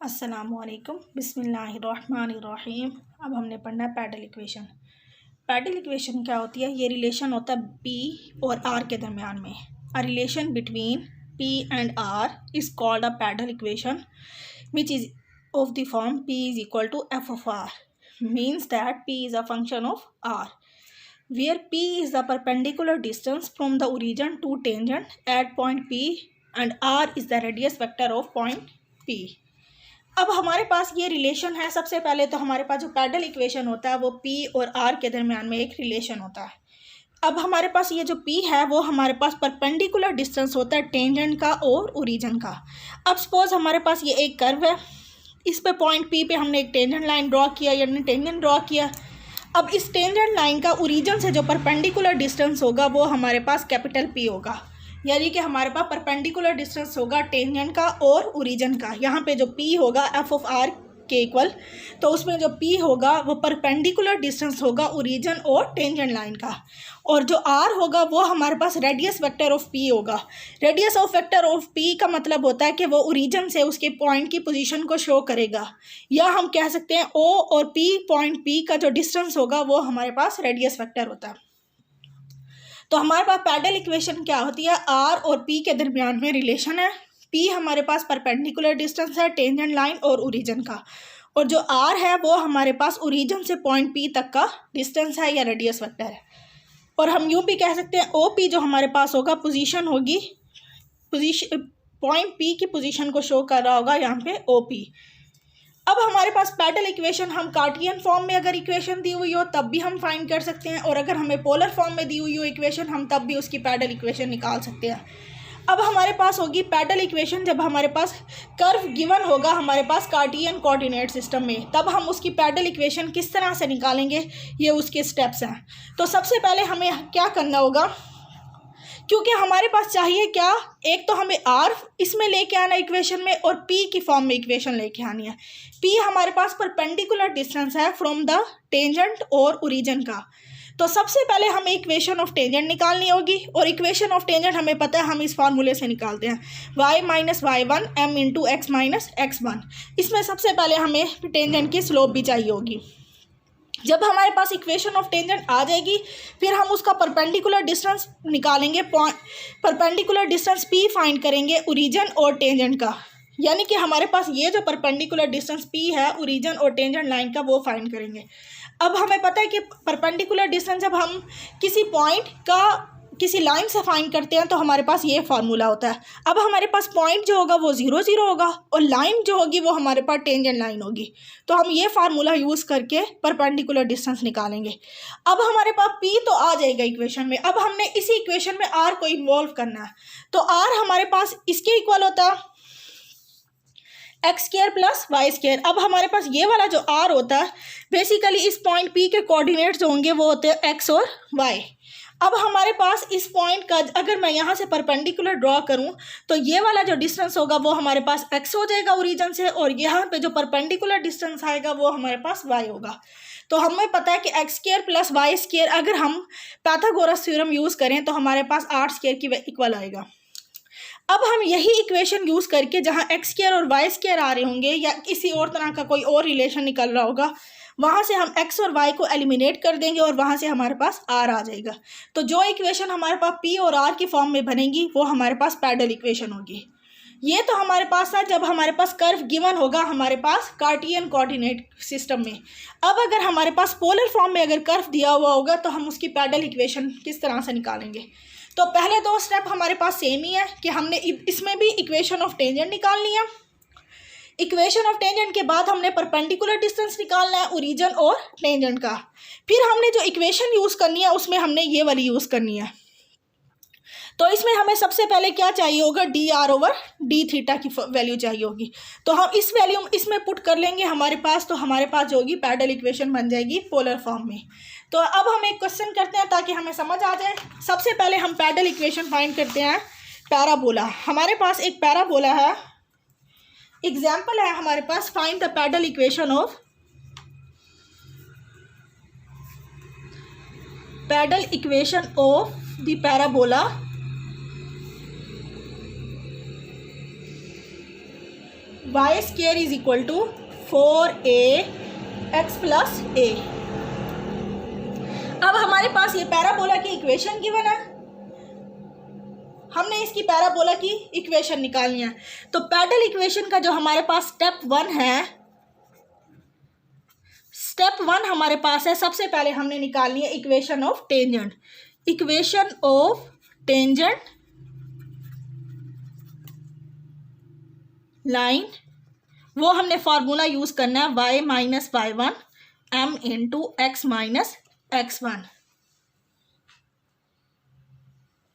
अस्सलामुअलैकुम बिस्मिल्लाहिर्रहमानिर्रहीम। अब हमने पढ़ना है पैडल इक्वेशन। पैडल इक्वेशन क्या होती है? ये रिलेशन होता है पी और आर के दरमियान में। A relation between P and R is called a pedal equation which is of the form P is equal to F of R, means that P is a function of R where p is the perpendicular distance from the origin to tangent at point p and r is the radius vector of point p। अब हमारे पास ये relation है। सबसे पहले तो हमारे पास जो pedal equation होता है वो p और r के दरमियान में एक रिलेशन होता है। अब हमारे पास ये जो p है वो हमारे पास परपेंडिकुलर डिस्टेंस होता है टेंजेंट का और ओरिजिन का। अब सपोज हमारे पास ये एक कर्व है, इस पे पॉइंट p पे हमने एक टेंजेंट लाइन ड्रॉ किया यानी टेंजेंट ड्रॉ किया। अब इस टेंजेंट लाइन का ओरिजिन से जो परपेंडिकुलर डिस्टेंस होगा वो हमारे पास कैपिटल P होगा, यानी कि हमारे पास परपेंडिकुलर डिस्टेंस होगा टेंजेंट का और ओरिजिन का। यहाँ पे जो P होगा एफ ऑफ आर के इक्वल, तो उसमें जो P होगा वो परपेंडिकुलर डिस्टेंस होगा ओरिजिन और टेंजेंट लाइन का, और जो R होगा वो हमारे पास रेडियस वेक्टर ऑफ P होगा। Radius of vector of P का मतलब होता है कि वो ओरिजिन से उसके पॉइंट की पोजीशन को शो करेगा, या हम कह सकते हैं O और P, पॉइंट P का जो डिस्टेंस होगा वो हमारे पास रेडियस वेक्टर होता है। तो हमारे पास पैडल इक्वेशन क्या होती है? R और P के दरमियान में रिलेशन है। P हमारे पास परपेंडिकुलर डिस्टेंस है टेंजेंट लाइन और ओरिजिन का, और जो R है वो हमारे पास ओरिजिन से पॉइंट P तक का डिस्टेंस है या रेडियस वेक्टर है। और हम यूँ भी कह सकते हैं OP जो हमारे पास होगा पोजीशन होगी, पोजीशन पॉइंट P की पोजीशन को शो कर रहा होगा यहाँ पे OP। अब हमारे पास पैडल इक्वेशन हम कार्टियन फॉर्म में अगर इक्वेशन दी हुई हो तब भी हम फाइंड कर सकते हैं, और अगर हमें पोलर फॉर्म में दी हुई हो इक्वेशन हम तब भी उसकी पैडल इक्वेशन निकाल सकते हैं। अब हमारे पास होगी पैडल इक्वेशन जब हमारे पास कर्व गिवन होगा हमारे पास कार्टियन कोऑर्डिनेट सिस्टम में, तब हम उसकी पैडल इक्वेशन किस तरह से निकालेंगे ये उसके स्टेप्स हैं। तो सबसे पहले हमें क्या करना होगा, क्योंकि हमारे पास चाहिए क्या, एक तो हमें R इसमें लेके आना इक्वेशन में और P की फॉर्म में इक्वेशन लेके आनी है। P हमारे पास परपेंडिकुलर डिस्टेंस है फ्रॉम द टेंजेंट और ओरिजिन का। तो सबसे पहले हमें इक्वेशन ऑफ टेंजेंट निकालनी होगी, और इक्वेशन ऑफ टेंजेंट हमें पता है हम इस फार्मूले से निकालते हैं y minus y1 m into x minus x1। इसमें सबसे पहले हमें टेंजेंट की स्लोप भी चाहिए होगी। जब हमारे पास इक्वेशन ऑफ टेंजेंट आ जाएगी फिर हम उसका परपेंडिकुलर डिस्टेंस निकालेंगे, परपेंडिकुलर डिस्टेंस P फाइंड करेंगे ओरिजिन और टेंजेंट का, यानी कि हमारे पास ये जो परपेंडिकुलर डिस्टेंस P है ओरिजिन और टेंजेंट लाइन का वो फाइंड करेंगे। अब हमें पता है कि परपेंडिकुलर डिस्टेंस जब हम किसी पॉइंट का किसी लाइन से फाइंड करते हैं तो हमारे पास ये फार्मूला होता है। अब हमारे पास पॉइंट जो होगा वो 0 0 होगा और लाइन जो होगी वो हमारे पास टेंजेंट लाइन होगी, तो हम ये फार्मूला यूज़ करके परपेंडिकुलर डिस्टेंस निकालेंगे। अब हमारे पास P तो आ जाएगा इक्वेशन में। अब हमने इसी इक्वेशन में R को इन्वॉल्व करना है, तो R हमारे पास इसके इक्वल होता है X square plus Y square. अब हमारे पास ये वाला जो R होता है बेसिकली इस पॉइंट P के कोऑर्डिनेट्स जो होंगे वो होते हैं x और y। अब हमारे पास इस पॉइंट का अगर मैं यहाँ से परपेंडिकुलर ड्रॉ करूँ तो ये वाला जो डिस्टेंस होगा वो हमारे पास x हो जाएगा ओरिजिन से, और यहाँ पे जो परपेंडिकुलर डिस्टेंस आएगा वो हमारे पास y होगा। तो हमें पता है कि X square plus Y square अगर हम पाइथागोरस थ्योरम यूज़ करें तो हमारे पास आर स्क्वायर की इक्वल आएगा। अब हम यही इक्वेशन यूज़ करके जहाँ एक्स स्क्वायर और वाई स्क्वायर आ रहे होंगे या किसी और तरह का कोई और रिलेशन निकल रहा होगा, वहाँ से हम x और y को एलिमिनेट कर देंगे और वहाँ से हमारे पास r आ जाएगा। तो जो इक्वेशन हमारे पास p और r की फॉर्म में बनेगी वो हमारे पास पैडल इक्वेशन होगी। ये तो हमारे पास था जब हमारे पास कर्व गिवन होगा हमारे पास कार्टियन कोऑर्डिनेट सिस्टम में। अब अगर हमारे पास पोलर फॉर्म में अगर कर्व दिया हुआ होगा तो हम उसकी पैडल इक्वेशन किस तरह से निकालेंगे। तो पहले दो स्टेप हमारे पास सेम ही है कि हमने इसमें भी इक्वेशन ऑफ टेंजेंट निकालनी है। इक्वेशन ऑफ टेंजेंट के बाद हमने परपेंडिकुलर डिस्टेंस निकालना है ओरिजिन और टेंजेंट का। फिर हमने जो इक्वेशन यूज़ करनी है उसमें हमने ये वाली यूज़ करनी है। तो इसमें हमें सबसे पहले क्या चाहिए होगा, D R over D theta की वैल्यू चाहिए होगी। तो हम इस वैल्यू इसमें पुट कर लेंगे हमारे पास, तो हमारे पास जो होगी पैडल इक्वेशन बन जाएगी पोलर फॉर्म में। तो अब हम एक क्वेश्चन करते हैं ताकि हमें समझ आ जाए। सबसे पहले हम पैडल इक्वेशन फाइंड करते हैं पैराबोला। हमारे पास एक पैराबोला है, एग्जाम्पल है हमारे पास, find the pedal equation of the parabola Y square is equal to 4ax plus a। अब हमारे पास ये पैराबोला की इक्वेशन गिवन है, हमने इसकी पैराबोला की इक्वेशन निकालनी है। तो पैडल इक्वेशन का जो हमारे पास स्टेप 1 है, स्टेप 1 हमारे पास है, सबसे पहले हमने निकालनी है equation of tangent. Equation of tangent line, वो हमने फार्मूला यूज करना है y minus y1 m into x minus x1।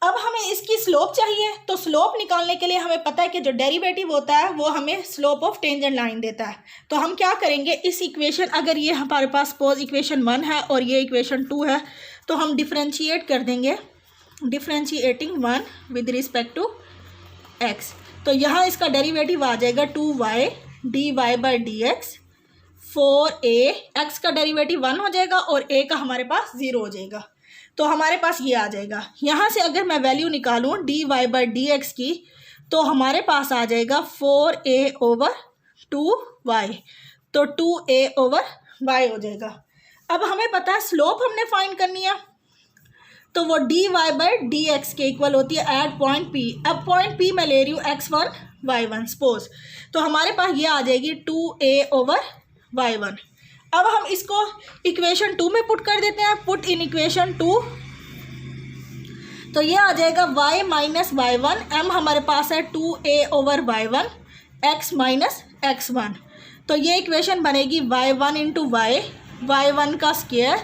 अब हमें इसकी स्लोप चाहिए, तो स्लोप निकालने के लिए हमें पता है कि जो डेरिवेटिव होता है वो हमें स्लोप ऑफ टेंजेंट लाइन देता है। तो हम क्या करेंगे, इस इक्वेशन, अगर ये हमारे पास सपोज इक्वेशन 1 है और ये इक्वेशन 2 है, तो हम डिफरेंशिएट कर देंगे, differentiating 1 with respect to x। तो यहाँ इसका डेरिवेटिव आ जाएगा 2y dy by D X, 4a, x का डेरिवेटिव 1 हो जाएगा और a का हमारे पास 0 हो जाएगा। तो हमारे पास ये आ जाएगा। यहाँ से अगर मैं वैल्यू निकालूँ dy बाई डी एक्स की, तो हमारे पास आ जाएगा 4a ओवर 2y, तो 2a ओवर y हो जाएगा। अब हमें पता है स्लोप हमने फाइंड करनी है, तो वो dy बाई डी एक्स के इक्वल होती है एट पॉइंट p। अब पॉइंट p मैं ले रही हूँ x1 y1 सपोज, तो हमारे पास ये आ जाएगी 2a ओवर y1। अब हम इसको इक्वेशन 2 में पुट कर देते हैं, पुट इन इक्वेशन 2, तो ये आ जाएगा y माइनस y1, m हमारे पास है 2a over y1 x minus x1। तो ये इक्वेशन बनेगी y1 इंटू y1 का square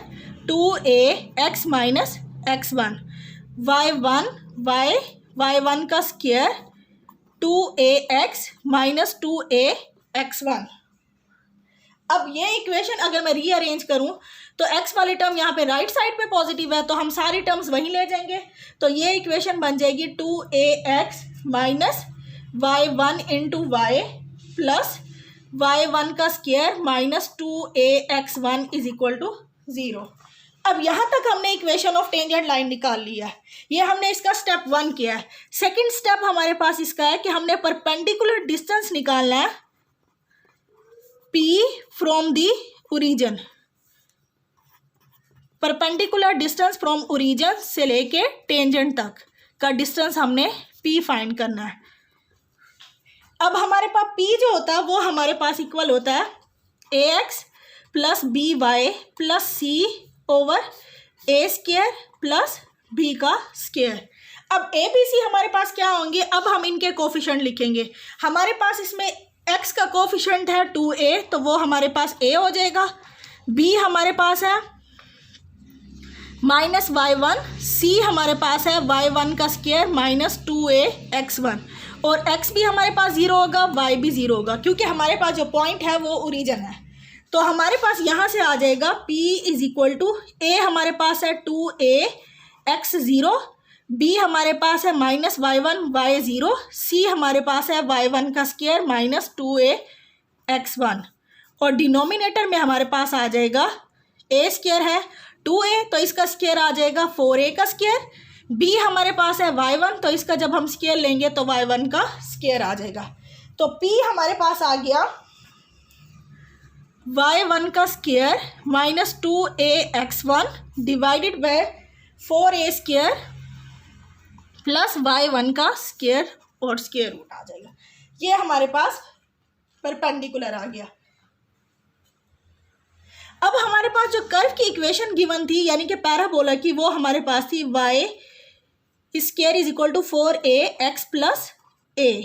2a x minus x1, y1 का स्क्वायर 2ax माइनस 2a(x1)। अब ये इक्वेशन अगर मैं रीअरेंज करूं तो x वाली टर्म यहाँ पे राइट साइड पे पॉजिटिव है, तो हम सारी टर्म्स वहीं ले जाएंगे। तो ये इक्वेशन बन जाएगी 2ax minus y1 into y plus y1 का square minus 2ax1 is equal to 0। अब यहाँ तक हमने इक्वेशन ऑफ टेंजेंट लाइन निकाल लिया है, ये हमने इसका स्टेप 1 किया है। सेकंड स्टेप हमारे पास इसका है कि हमने परपेंडिकुलर डिस्टेंस निकालना है P from the origin, perpendicular distance from origin से लेके टेंजेंट तक का डिस्टेंस हमने P फाइंड करना है। अब हमारे पास P जो होता है वो हमारे पास इक्वल होता है ax plus B Y plus C over A square plus B का स्क्वायर। अब ए बी सी हमारे पास क्या होंगे, अब हम इनके कोफिशिएंट लिखेंगे। हमारे पास इसमें x का कोफिशिएंट है 2a, तो वो हमारे पास a हो जाएगा। b हमारे पास है माइनस y1, c हमारे पास है y1 का स्क्वायर माइनस 2a(x1), और x भी हमारे पास 0 होगा, y भी 0 होगा, क्योंकि हमारे पास जो पॉइंट है वो ओरिजिन है। तो हमारे पास यहाँ से आ जाएगा P is equal to a हमारे पास है 2a(x0), b हमारे पास है माइनस y1 y0, c हमारे पास है y1 का स्क्वायर माइनस 2a(x1), और डिनोमिनेटर में हमारे पास आ जाएगा a स्क्वायर है 2a, तो इसका स्क्वायर आ जाएगा 4a का स्क्वायर। b हमारे पास है y1, तो इसका जब हम स्क्वायर लेंगे तो y1 का स्क्वायर आ जाएगा। तो p हमारे पास आ गया y1 का square minus 2a(x1) divided by 4a square plus y1 का स्क्वायर और स्क्वायर रूट आ जाएगा। ये हमारे पास परपेंडिकुलर आ गया। अब हमारे पास जो कर्व की इक्वेशन गिवन थी यानी कि पैराबोला की, वो हमारे पास थी y square is equal to 4ax plus a।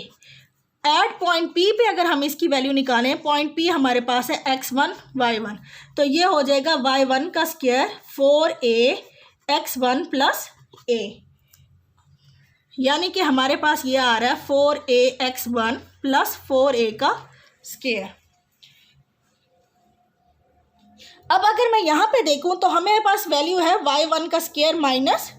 At point P पे अगर हम इसकी वैल्यू निकालें, पॉइंट P हमारे पास है x1 y1, तो ये हो जाएगा y1 का स्क्वायर 4ax1 प्लस a, यानी कि हमारे पास ये आ रहा है 4ax1 प्लस 4a का स्क्वायर। अब अगर मैं यहाँ पे देखूँ तो हमारे पास वैल्यू है y1 का स्क्वायर माइनस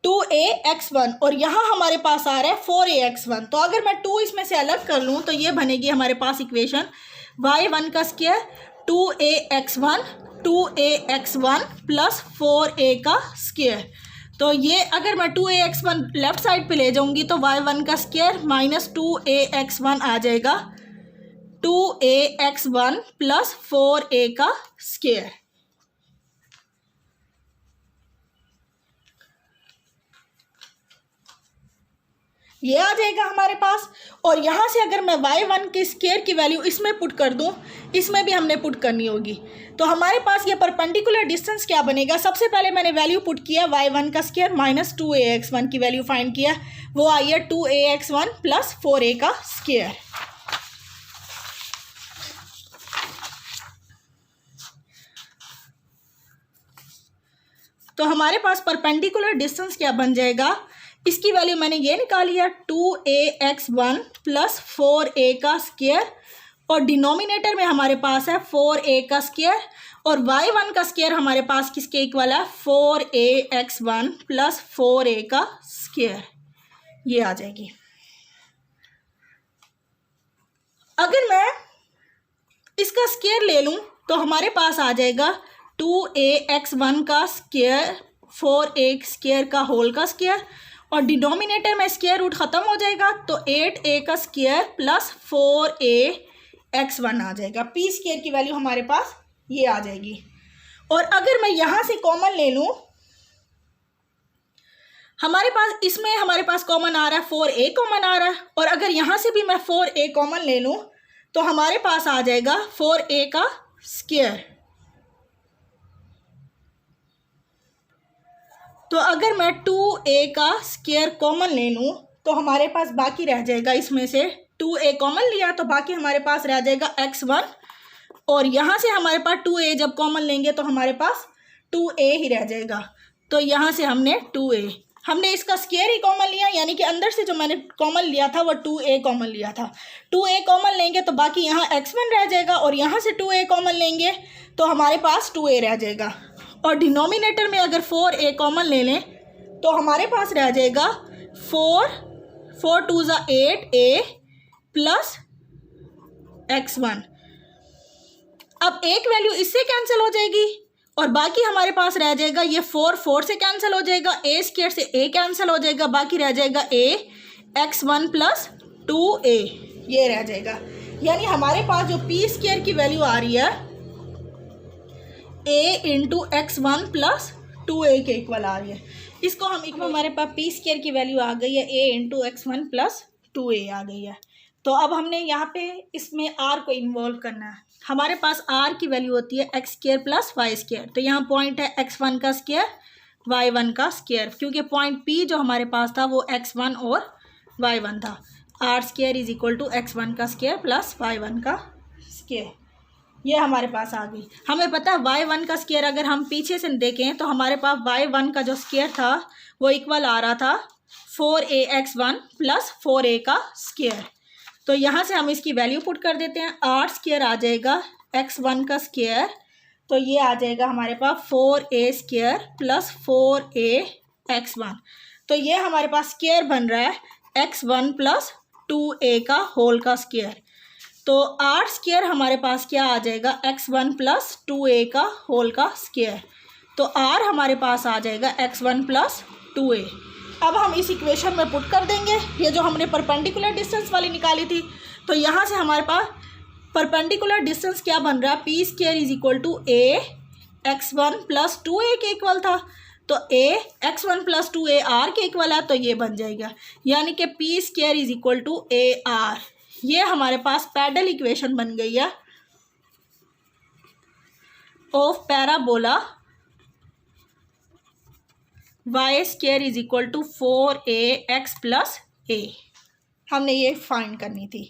2ax1, और यहाँ हमारे पास आ रहा है 4ax1। तो अगर मैं 2 इसमें से अलग कर लूँ तो ये बनेगी हमारे पास इक्वेशन y1 का स्क्वायर 2ax1 प्लस 4a का स्क्वायर। तो ये अगर मैं 2ax1 लेफ्ट साइड पे ले जाऊँगी तो y1 का स्क्वायर माइनस 2ax1 आ जाएगा 2ax1 प्लस 4a का स्क्वायर। ये आ जाएगा हमारे पास। और यहाँ से अगर मैं y1 के स्क्वायर की वैल्यू इसमें पुट कर दूँ, इसमें भी हमने पुट करनी होगी, तो हमारे पास ये परपेंडिकुलर डिस्टेंस क्या बनेगा। सबसे पहले मैंने वैल्यू पुट किया y1 का स्क्वायर माइनस 2ax1 की वैल्यू फाइंड किया, वो आई है 2ax1 प्लस 4a का स्क्वायर। तो हमारे पास परपेंडिकुलर डिस्टेंस क्या बन जाएगा, इसकी वैल्यू मैंने ये निकाली है 2ax1 प्लस 4a का स्क्वायर, और डिनोमिनेटर में हमारे पास है 4a का स्क्वायर, और y1 का स्क्वायर हमारे पास किसके इक्वल है 4ax1 प्लस 4a का स्क्वायर। ये आ जाएगी। अगर मैं इसका स्क्वायर ले लूँ तो हमारे पास आ जाएगा 2ax1 का स्क्वायर 4a स्क्वायर का होल का स्क्वायर, और डिनोमिनेटर में स्क्वायर रूट ख़त्म हो जाएगा तो 8a का स्क्वायर प्लस 4ax1 आ जाएगा। पी स्क्वायर की वैल्यू हमारे पास ये आ जाएगी। और अगर मैं यहाँ से कॉमन ले लूँ, हमारे पास इसमें हमारे पास कॉमन आ रहा है 4a कॉमन आ रहा है, और अगर यहाँ से भी मैं 4a कॉमन ले लूँ तो हमारे पास आ जाएगा 4a का स्क्वायर। तो अगर मैं 2a का स्क्वायर कॉमन ले लूँ तो हमारे पास बाकी रह जाएगा, इसमें से 2a कॉमन लिया तो बाकी हमारे पास रह जाएगा x1, और यहाँ से हमारे पास 2a जब कॉमन लेंगे तो हमारे पास 2a ही रह जाएगा। तो यहाँ से हमने 2a, हमने इसका स्क्वायर ही कॉमन लिया, यानी कि अंदर से जो मैंने कॉमन लिया था वो 2a कॉमन लिया था। 2a कॉमन लेंगे तो बाकी यहाँ x1 रह जाएगा, और यहाँ से 2a कॉमन लेंगे तो हमारे पास 2a रह जाएगा। और डिनोमिनेटर में अगर 4a कॉमन ले लें तो हमारे पास रह जाएगा 4 2 8a प्लस x1। अब एक वैल्यू इससे कैंसिल हो जाएगी और बाकी हमारे पास रह जाएगा ये 4 से कैंसिल हो जाएगा, a स्क्वायर से a कैंसिल हो जाएगा, बाकी रह जाएगा a x1 प्लस 2a, ये रह जाएगा। यानी हमारे पास जो p स्क्वायर की वैल्यू आ रही है a into x1 plus 2a के इक्वल आ रही है। इसको हम हमारे पास p स्क्वायर की वैल्यू आ गई है a into x1 plus 2a आ गई है। तो अब हमने यहाँ पे इसमें r को इन्वॉल्व करना है। हमारे पास r की वैल्यू होती है x square plus y square, तो यहाँ पॉइंट है x1 का स्क्वायर y1 का स्क्वायर, क्योंकि पॉइंट p जो हमारे पास था वो x1 और y1 था। r square is equal to x1 का स्क्वायर प्लस y1 का स्क्वायर, ये हमारे पास आ गई। हमें पता है y1 का स्क्वायर अगर हम पीछे से देखें तो हमारे पास y1 का जो स्क्वायर था वो इक्वल आ रहा था 4ax1 प्लस 4a का स्क्वायर। तो यहाँ से हम इसकी वैल्यू पुट कर देते हैं, r स्क्वायर आ जाएगा x1 का स्क्वायर, तो ये आ जाएगा हमारे पास 4a स्क्वायर प्लस 4ax1। तो ये हमारे पास स्क्वायर बन रहा है x1 प्लस 2a का होल का स्क्वायर। तो r स्क्वायर हमारे पास क्या आ जाएगा x1 प्लस 2a का होल का स्क्वायर। तो r हमारे पास आ जाएगा x1 प्लस 2a। अब हम इस इक्वेशन में पुट कर देंगे ये जो हमने परपेंडिकुलर डिस्टेंस वाली निकाली थी। तो यहाँ से हमारे पास परपेंडिकुलर डिस्टेंस क्या बन रहा है, P square is equal to a x1 plus 2a के इक्वल था, तो a x1 plus 2a r के इक्वल है, तो ये बन जाएगा। यानी कि P square is equal to a r, ये हमारे पास पैरेलल इक्वेशन बन गई है of parabola y square is equal to 4ax plus a। हमने ये फाइंड करनी थी।